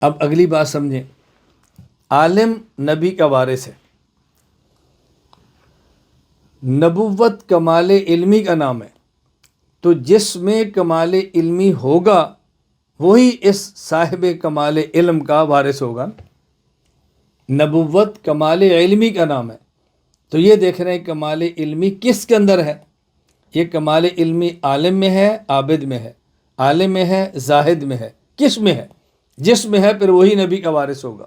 اب اگلی بات سمجھیں، عالم نبی کا وارث ہے، نبوت کمال علمی کا نام ہے، تو جس میں کمال علمی ہوگا وہی اس صاحب کمال علم کا وارث ہوگا۔ نبوت کمال علمی کا نام ہے، تو یہ دیکھ رہے ہیں کمال علمی کس کے اندر ہے؟ یہ کمال علمی عالم میں ہے، عابد میں ہے، عالم میں ہے، زاہد میں ہے، کس میں ہے؟ جس میں ہے، پھر وہی نبی کا وارث ہوگا۔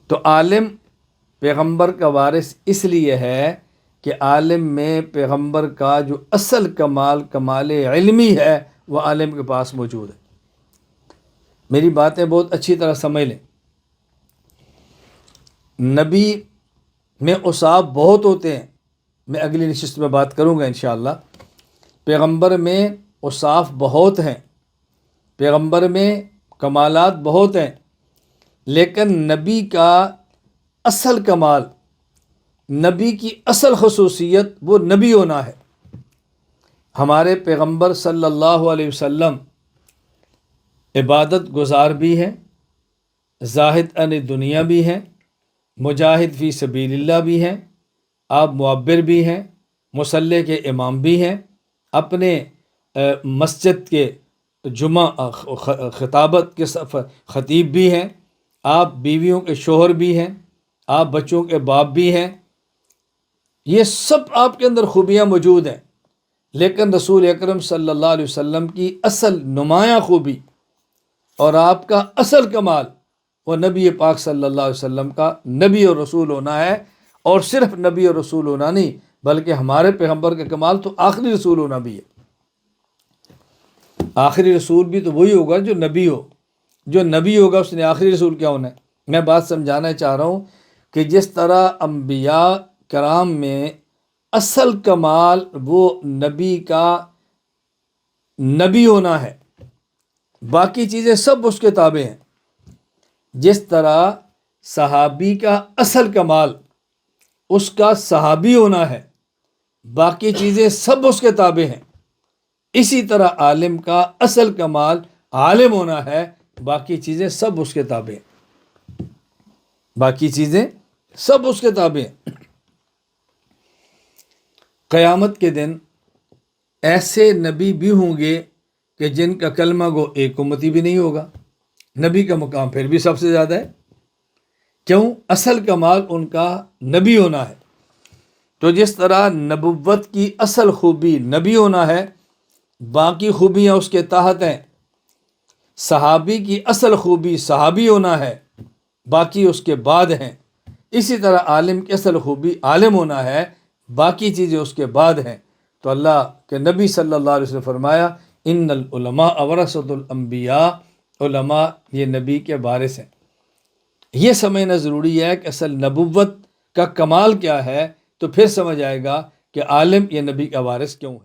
تو عالم پیغمبر کا وارث اس لیے ہے کہ عالم میں پیغمبر کا جو اصل کمال علمی ہے وہ عالم کے پاس موجود ہے۔ میری باتیں بہت اچھی طرح سمجھ لیں۔ نبی میں اوصاف بہت ہوتے ہیں، میں اگلی نشست میں بات کروں گا انشاءاللہ۔ پیغمبر میں اوصاف بہت ہیں، پیغمبر میں کمالات بہت ہیں، لیکن نبی کا اصل کمال، نبی کی اصل خصوصیت وہ نبی ہونا ہے۔ ہمارے پیغمبر صلی اللہ علیہ وسلم عبادت گزار بھی ہیں، زاہد عن دنیا بھی ہیں، مجاہد فی سبیل اللہ بھی ہیں، آپ معبر بھی ہیں، مصلی کے امام بھی ہیں، اپنے مسجد کے جمعہ خطابت کے خطیب بھی ہیں، آپ بیویوں کے شوہر بھی ہیں، آپ بچوں کے باپ بھی ہیں، یہ سب آپ کے اندر خوبیاں موجود ہیں، لیکن رسول اکرم صلی اللہ علیہ وسلم کی اصل نمایاں خوبی اور آپ کا اصل کمال وہ نبی پاک صلی اللہ علیہ وسلم کا نبی اور رسول ہونا ہے، اور صرف نبی اور رسول ہونا نہیں بلکہ ہمارے پیغمبر کا کمال تو آخری رسول ہونا بھی ہے۔ آخری رسول بھی تو وہی ہوگا جو نبی ہو، جو نبی ہوگا اس نے آخری رسول کیا ہونا ہے؟ میں بات سمجھانا چاہ رہا ہوں کہ جس طرح انبیاء کرام میں اصل کمال وہ نبی کا نبی ہونا ہے، باقی چیزیں سب اس کے تابع ہیں، جس طرح صحابی کا اصل کمال اس کا صحابی ہونا ہے، باقی چیزیں سب اس کے تابع ہیں، اسی طرح عالم کا اصل کمال عالم ہونا ہے، باقی چیزیں سب اس کے تابع ہیں، باقی چیزیں سب اس کے تابع ہیں۔ قیامت کے دن ایسے نبی بھی ہوں گے کہ جن کا کلمہ گو ایک امتی بھی نہیں ہوگا، نبی کا مقام پھر بھی سب سے زیادہ ہے، کیوں؟ اصل کمال ان کا نبی ہونا ہے۔ تو جس طرح نبوت کی اصل خوبی نبی ہونا ہے، باقی خوبیاں اس کے تحت ہیں، صحابی کی اصل خوبی صحابی ہونا ہے، باقی اس کے بعد ہیں، اسی طرح عالم کی اصل خوبی عالم ہونا ہے، باقی چیزیں اس کے بعد ہیں۔ تو اللہ کے نبی صلی اللہ علیہ وسلم نے فرمایا ان العلماء ورثۃ الانبیاء، علماء یہ نبی کے وارث ہیں۔ یہ سمجھنا ضروری ہے کہ اصل نبوت کا کمال کیا ہے، تو پھر سمجھ آئے گا کہ عالم یہ نبی کا وارث کیوں ہے۔